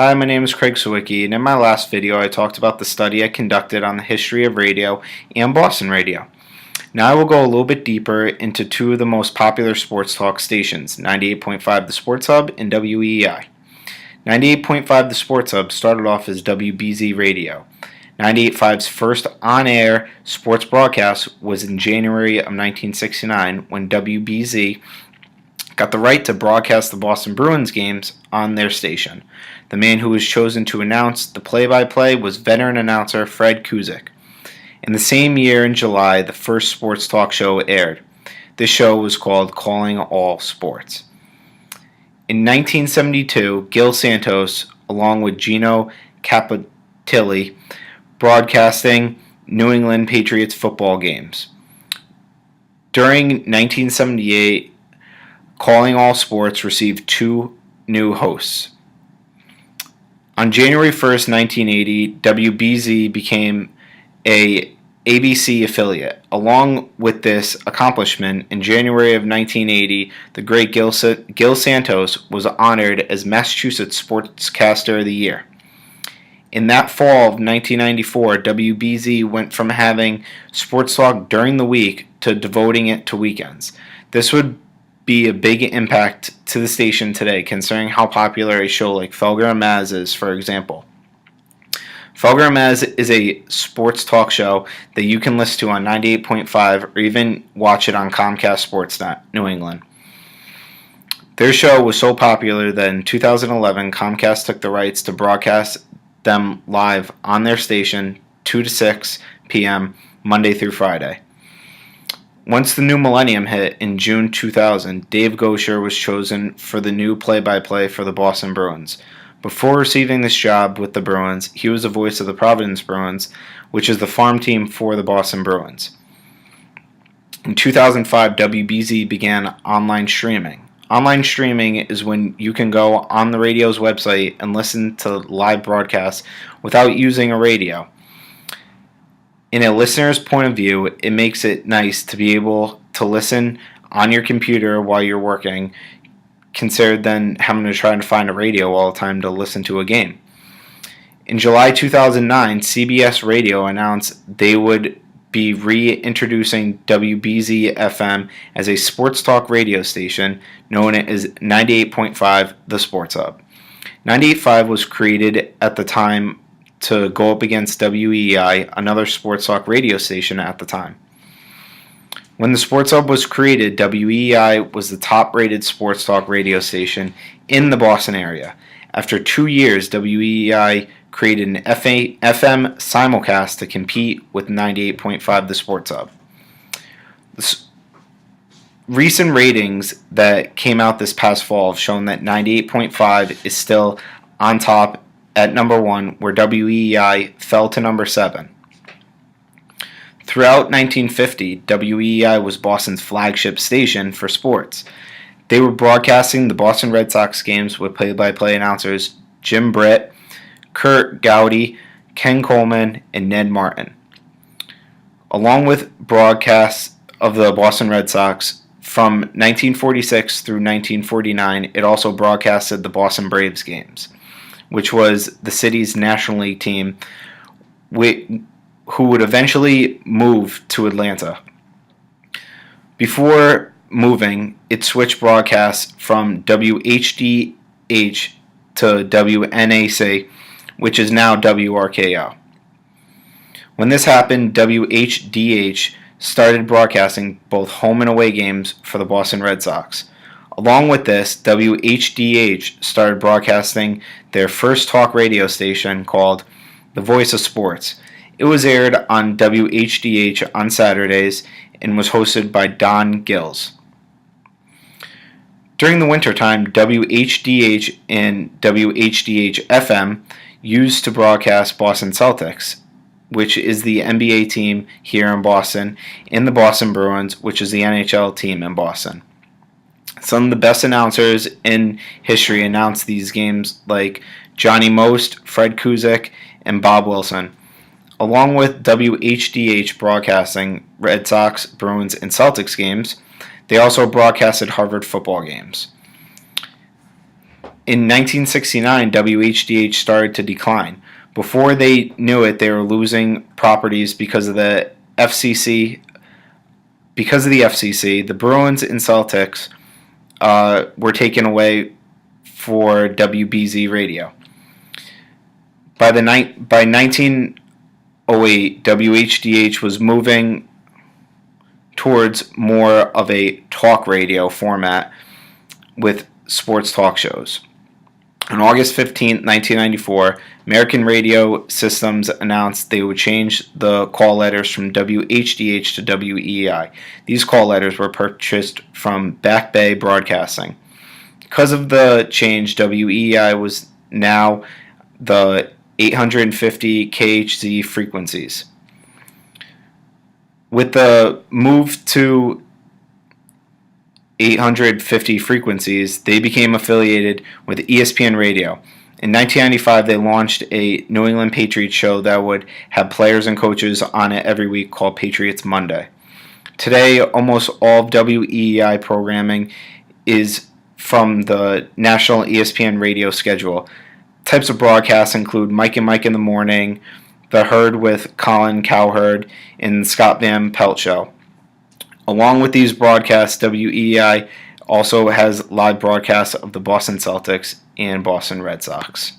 Hi, my name is Craig Sawicki, and in my last video I talked about the study I conducted on the history of radio and Boston radio. Now I will go a little bit deeper into two of the most popular sports talk stations, 98.5 The Sports Hub and WEEI. 98.5 The Sports Hub started off as WBZ Radio. 98.5's first on-air sports broadcast was in January of 1969 when WBZ got the right to broadcast the Boston Bruins games on their station. The man who was chosen to announce the play-by-play was veteran announcer Fred Kuzik. In the same year, in July, the first sports talk show aired. This show was called Calling All Sports. In 1972, Gil Santos, along with Gino Capotilli, broadcasting New England Patriots football games. During 1978, Calling All Sports received two new hosts. On January 1st, 1980, WBZ became a ABC affiliate. Along with this accomplishment, in January of 1980, the great Gil Santos was honored as Massachusetts Sportscaster of the Year. In that fall of 1994, WBZ went from having sports talk during the week to devoting it to weekends. This would be a big impact to the station today, considering how popular a show like Felger and Mazz is, for example. Felger and Mazz is a sports talk show that you can listen to on 98.5 or even watch it on Comcast Sportsnet, New England. Their show was so popular that in 2011, Comcast took the rights to broadcast them live on their station 2 to 6 p.m. Monday through Friday. Once the new millennium hit in June 2000, Dave Gosher was chosen for the new play-by-play for the Boston Bruins. Before receiving this job with the Bruins, he was the voice of the Providence Bruins, which is the farm team for the Boston Bruins. In 2005, WBZ began online streaming. Online streaming is when you can go on the radio's website and listen to live broadcasts without using a radio. In a listener's point of view, it makes it nice to be able to listen on your computer while you're working, considered than having to try to find a radio all the time to listen to a game. In July 2009, CBS Radio announced they would be reintroducing WBZ FM as a sports talk radio station known as 98.5 The Sports Hub. 98.5 was created at the time to go up against WEEI, another sports talk radio station at the time. When the Sports Hub was created, WEEI was the top-rated sports talk radio station in the Boston area. After 2 years, WEEI created an FM simulcast to compete with 98.5 The Sports Hub. Recent ratings that came out this past fall have shown that 98.5 is still on top at number 1, where WEEI fell to number 7. Throughout 1950, WEEI was Boston's flagship station for sports. They were broadcasting the Boston Red Sox games with play-by-play announcers Jim Britt, Kurt Gowdy, Ken Coleman, and Ned Martin. Along with broadcasts of the Boston Red Sox from 1946 through 1949, it also broadcasted the Boston Braves games, which was the city's National League team, who would eventually move to Atlanta. Before moving, it switched broadcasts from WHDH to WNAC, which is now WRKO. When this happened, WHDH started broadcasting both home and away games for the Boston Red Sox. Along with this, WHDH started broadcasting their first talk radio station called The Voice of Sports. It was aired on WHDH on Saturdays and was hosted by Don Gills. During the wintertime, WHDH and WHDH-FM used to broadcast Boston Celtics, which is the NBA team here in Boston, and the Boston Bruins, which is the NHL team in Boston. Some of the best announcers in history announced these games, like Johnny Most, Fred Kuzik, and Bob Wilson. Along with WHDH broadcasting Red Sox, Bruins, and Celtics games, they also broadcasted Harvard football games. In 1969, WHDH started to decline. Before they knew it, they were losing properties because of the FCC. Because of the FCC, the Bruins and Celtics were taken away for WBZ radio. By 1908, WHDH was moving towards more of a talk radio format with sports talk shows. On August 15, 1994, American Radio Systems announced they would change the call letters from WHDH to WEI. These call letters were purchased from Back Bay Broadcasting. Because of the change, WEI was now the 850 kHz frequencies. With the move to 850 frequencies, they became affiliated with ESPN Radio. In 1995, they launched a New England Patriots show that would have players and coaches on it every week called Patriots Monday. Today, almost all of WEI programming is from the national ESPN radio schedule. Types of broadcasts include Mike and Mike in the Morning, The Herd with Colin Cowherd, and Scott Van Pelt Show. Along with these broadcasts, WEI also has live broadcasts of the Boston Celtics and Boston Red Sox.